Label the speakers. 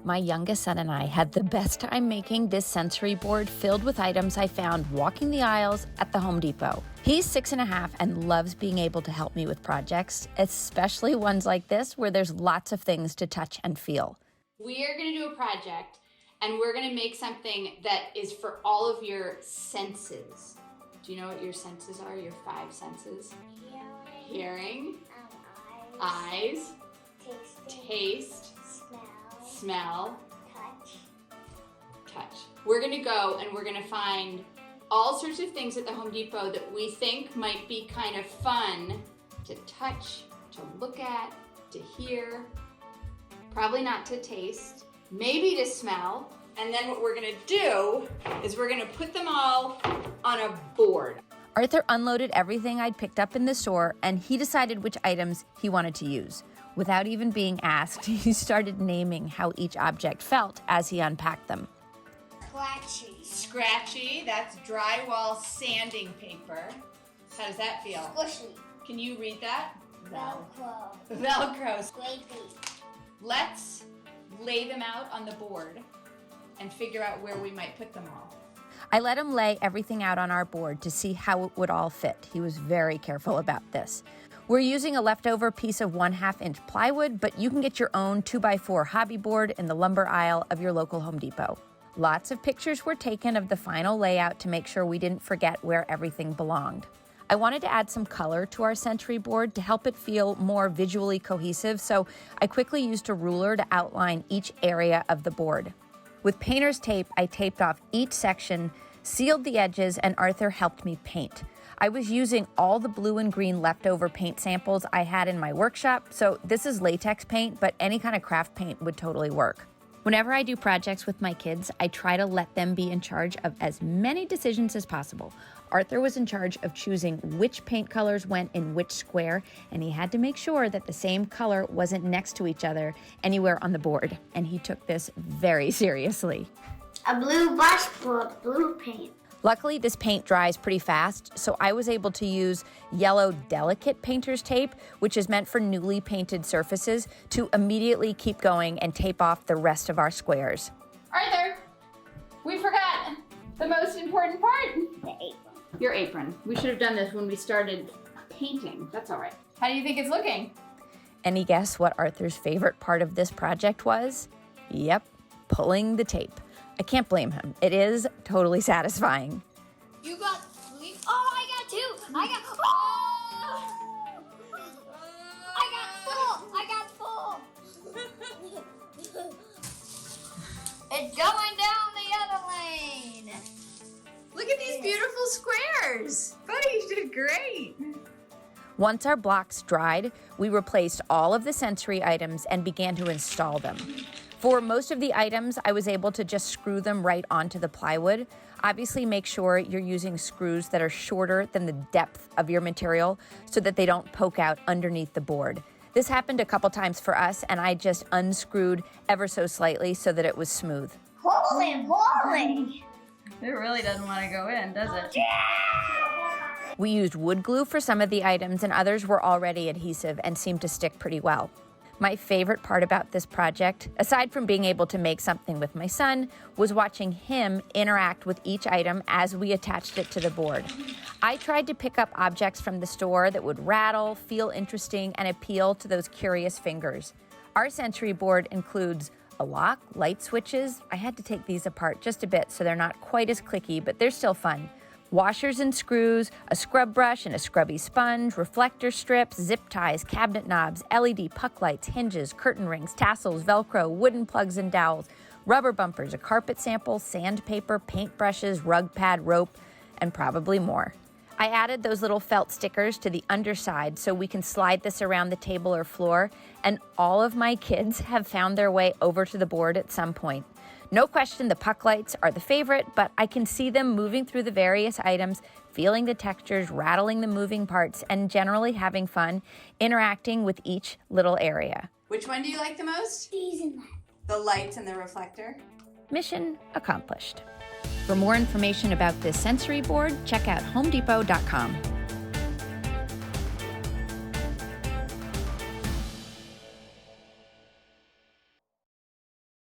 Speaker 1: My youngest son and I had the best time making this sensory board filled with items I found walking the aisles at the Home Depot. He's 6.5 and loves being able to help me with projects, especially ones like this where there's lots of things to touch and feel.
Speaker 2: We are going to do a project and we're going to make something that is for all of your senses. Do you know what your senses are, your 5 senses? Hearing, eyes, taste, smell, touch. We're gonna go and we're gonna find all sorts of things at the Home Depot that we think might be kind of fun to touch, to look at, to hear, probably not to taste, maybe to smell. And then what we're gonna do is we're gonna put them all on a board.
Speaker 1: Arthur unloaded everything I'd picked up in the store, and he decided which items he wanted to use. Without even being asked, he started naming how each object felt as he unpacked them.
Speaker 2: Scratchy. Scratchy, that's drywall sanding paper. How does that feel?
Speaker 3: Squishy.
Speaker 2: Can you read that?
Speaker 3: Velcro.
Speaker 2: Velcro.
Speaker 3: Scrapey.
Speaker 2: Let's lay them out on the board and figure out where we might put them all.
Speaker 1: I let him lay everything out on our board to see how it would all fit. He was very careful about this. We're using a leftover piece of 1/2 inch plywood, but you can get your own 2x4 hobby board in the lumber aisle of your local Home Depot. Lots of pictures were taken of the final layout to make sure we didn't forget where everything belonged. I wanted to add some color to our sensory board to help it feel more visually cohesive, so I quickly used a ruler to outline each area of the board. With painter's tape, I taped off each section, sealed the edges, and Arthur helped me paint. I was using all the blue and green leftover paint samples I had in my workshop, so this is latex paint, but any kind of craft paint would totally work. Whenever I do projects with my kids, I try to let them be in charge of as many decisions as possible. Arthur was in charge of choosing which paint colors went in which square, and he had to make sure that the same color wasn't next to each other anywhere on the board, and he took this very seriously.
Speaker 3: A blue brush for blue paint.
Speaker 1: Luckily, this paint dries pretty fast, so I was able to use yellow delicate painter's tape, which is meant for newly painted surfaces, to immediately keep going and tape off the rest of our squares.
Speaker 2: Arthur, we forgot the most important part.
Speaker 3: The apron.
Speaker 2: Your apron. We should have done this when we started painting. That's all right. How do you think it's looking?
Speaker 1: Any guess what Arthur's favorite part of this project was? Yep, pulling the tape. I can't blame him. It is totally satisfying.
Speaker 3: You got 3? Oh, I got 2. I got 4. I got 4. It's going down the other lane.
Speaker 2: Look at these beautiful squares. Buddy, you did great.
Speaker 1: Once our blocks dried, we replaced all of the sensory items and began to install them. For most of the items, I was able to just screw them right onto the plywood. Obviously, make sure you're using screws that are shorter than the depth of your material so that they don't poke out underneath the board. This happened a couple times for us, and I just unscrewed ever so slightly so that it was smooth.
Speaker 3: Holy moly.
Speaker 2: It really doesn't want to go in, does it?
Speaker 1: We used wood glue for some of the items, and others were already adhesive and seemed to stick pretty well. My favorite part about this project, aside from being able to make something with my son, was watching him interact with each item as we attached it to the board. I tried to pick up objects from the store that would rattle, feel interesting, and appeal to those curious fingers. Our sensory board includes a lock, light switches. I had to take these apart just a bit so they're not quite as clicky, but they're still fun. Washers and screws, a scrub brush and a scrubby sponge, reflector strips, zip ties, cabinet knobs, LED puck lights, hinges, curtain rings, tassels, Velcro, wooden plugs and dowels, rubber bumpers, a carpet sample, sandpaper, paint brushes, rug pad, rope, and probably more. I added those little felt stickers to the underside so we can slide this around the table or floor, and all of my kids have found their way over to the board at some point. No question the puck lights are the favorite, but I can see them moving through the various items, feeling the textures, rattling the moving parts, and generally having fun interacting with each little area.
Speaker 2: Which one do you like the most?
Speaker 3: These and that.
Speaker 2: The lights and the reflector?
Speaker 1: Mission accomplished. For more information about this sensory board, check out homedepot.com.